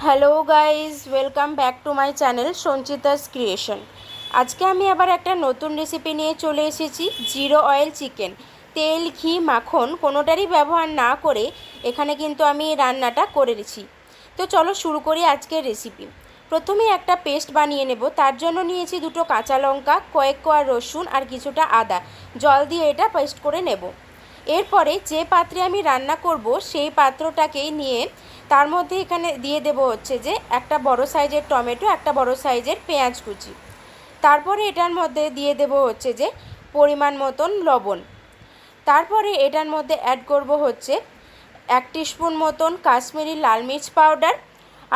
Hello guys, welcome back to my channel Sanchita's creation. আজকে আমি আবার একটা নতুন রেসিপি নিয়ে চলে এসেছি। Zero oil chicken. তেল, ঘি, মাখন কোনোটারই ব্যবহার না করে এখানে কিন্তু আমি রান্নাটা করেছি। তো চলো শুরু করি আজকের রেসিপি। প্রথমে একটা পেস্ট বানিয়ে নেব। তার জন্য নিয়েছি দুটো কাঁচা লঙ্কা, কয়েক কোয়া রসুন আর কিছুটা আদা। জল দিয়ে এটা পেস্ট করে নেব। এরপরে যে পাত্রে আমি রান্না করব সেই পাত্রটাকেই নিয়ে তার মধ্যে এখানে দিয়ে দেব হচ্ছে যে একটা বড় সাইজের টমেটো, একটা বড় সাইজের পেঁয়াজ কুচি। তারপরে এটার মধ্যে দিয়ে দেব হচ্ছে যে পরিমাণ মতন লবণ। তারপরে এটার মধ্যে অ্যাড করব হচ্ছে 1 টিস্পুন মতন কাশ্মীরি লাল মির্চ পাউডার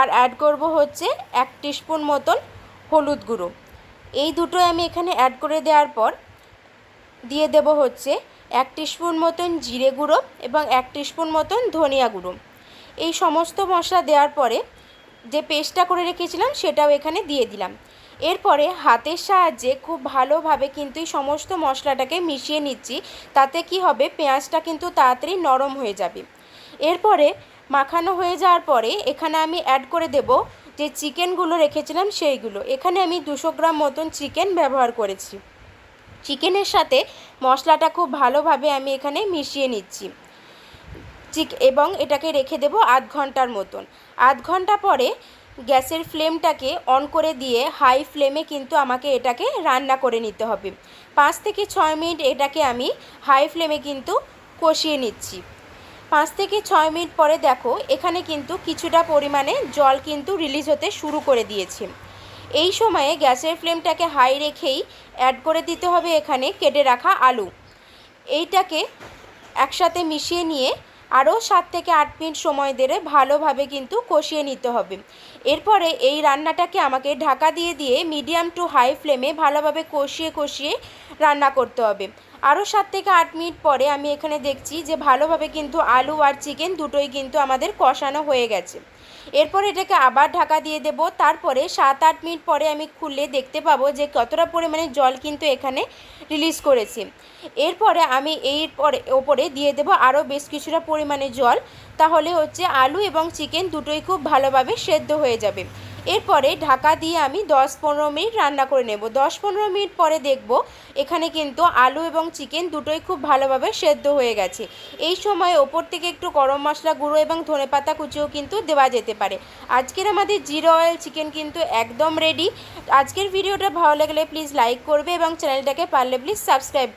আর অ্যাড করব হচ্ছে 1 টিস্পুন মতন হলুদ গুঁড়ো। এই দুটোই আমি এখানে অ্যাড করে দেওয়ার পর দিয়ে দেব হচ্ছে 1 টিস্পুন মতন জিরে গুঁড়ো এবং 1 টিস্পুন মতন ধনিয়া গুঁড়ো। এই সমস্ত মশলা দেওয়ার পরে যে পেস্টটা করে রেখেছিলাম সেটাও এখানে দিয়ে দিলাম। এরপরে হাতের সাহায্যে খুব ভালোভাবে কিন্তু এই সমস্ত মশলাটাকে মিশিয়ে নিচ্ছি। তাতে কি হবে, পেঁয়াজটা কিন্তু তাড়াতাড়ি নরম হয়ে যাবে। এরপরে মাখানো হয়ে যাওয়ার পরে এখানে আমি অ্যাড করে দেব যে চিকেনগুলো রেখেছিলাম সেইগুলো। এখানে আমি 200 গ্রাম মতন চিকেন ব্যবহার করেছি। চিকেনের সাথে মশলাটা খুব ভালোভাবে আমি এখানে মিশিয়ে নিচ্ছি এবং এটাকে রেখে দেব আধ ঘন্টার মতন। আধ ঘন্টা পরে গ্যাসের ফ্লেমটাকে অন করে দিয়ে হাই ফ্লেমে কিন্তু আমাকে এটাকে রান্না করে নিতে হবে। 5 থেকে 6 মিনিট এটাকে আমি হাই ফ্লেমে কিন্তু কষিয়ে নিচ্ছি। 5 থেকে 6 মিনিট পরে দেখো এখানে কিন্তু কিছুটা পরিমাণে জল কিন্তু রিলিজ হতে শুরু করে দিয়েছে। এই সময়ে গ্যাসের ফ্লেমটাকে হাই রেখেই অ্যাড করে দিতে হবে এখানে কেটে রাখা আলু। এইটাকে একসাথে মিশিয়ে নিয়ে আরও 7 থেকে 8 মিনিট সময় ধরে ভালোভাবে কিন্তু কষিয়ে নিতে হবে। এরপরে এই রান্নাটাকে আমাকে ঢাকা দিয়ে দিয়ে মিডিয়াম টু হাই ফ্লেমে ভালোভাবে কষিয়ে রান্না করতে হবে। আরও 7 থেকে 8 মিনিট পরে আমি এখানে দেখছি যে ভালোভাবে কিন্তু আলু আর চিকেন দুটোই কিন্তু আমাদের কষানো হয়ে গেছে। এরপর এটাকে আবার ঢাকা দিয়ে দেব। তারপরে 7-8 মিনিট পরে আমি খুললে দেখতে পাবো যে কতটা পরিমাণে জল কিন্তু এখানে রিলিজ করেছে। এরপরে আমি ওপরে দিয়ে দেব আরও বেশ কিছুটা পরিমাণে জল। তাহলে হচ্ছে আলু এবং চিকেন দুটোই খুব ভালোভাবে সেদ্ধ হয়ে যাবে। এরপরে ঢাকা দিয়ে আমি 10-15 মিনিট রান্না করে নেব। 10-15 মিনিট পরে দেখব এখানে কিন্তু আলু এবং চিকেন দুটোই খুব ভালোভাবে সেদ্ধ হয়ে গেছে। এই সময় ওপর থেকে একটু গরম মশলা গুঁড়ো এবং ধনেপাতা কুচিও কিন্তু দেওয়া যেতে পারে। আজকের আমাদের জিরো অয়েল চিকেন কিন্তু একদম রেডি। আজকের ভিডিওটা ভালো লাগলে প্লিজ লাইক করবে এবং চ্যানেলটাকে পারলে প্লিজ সাবস্ক্রাইব করবে।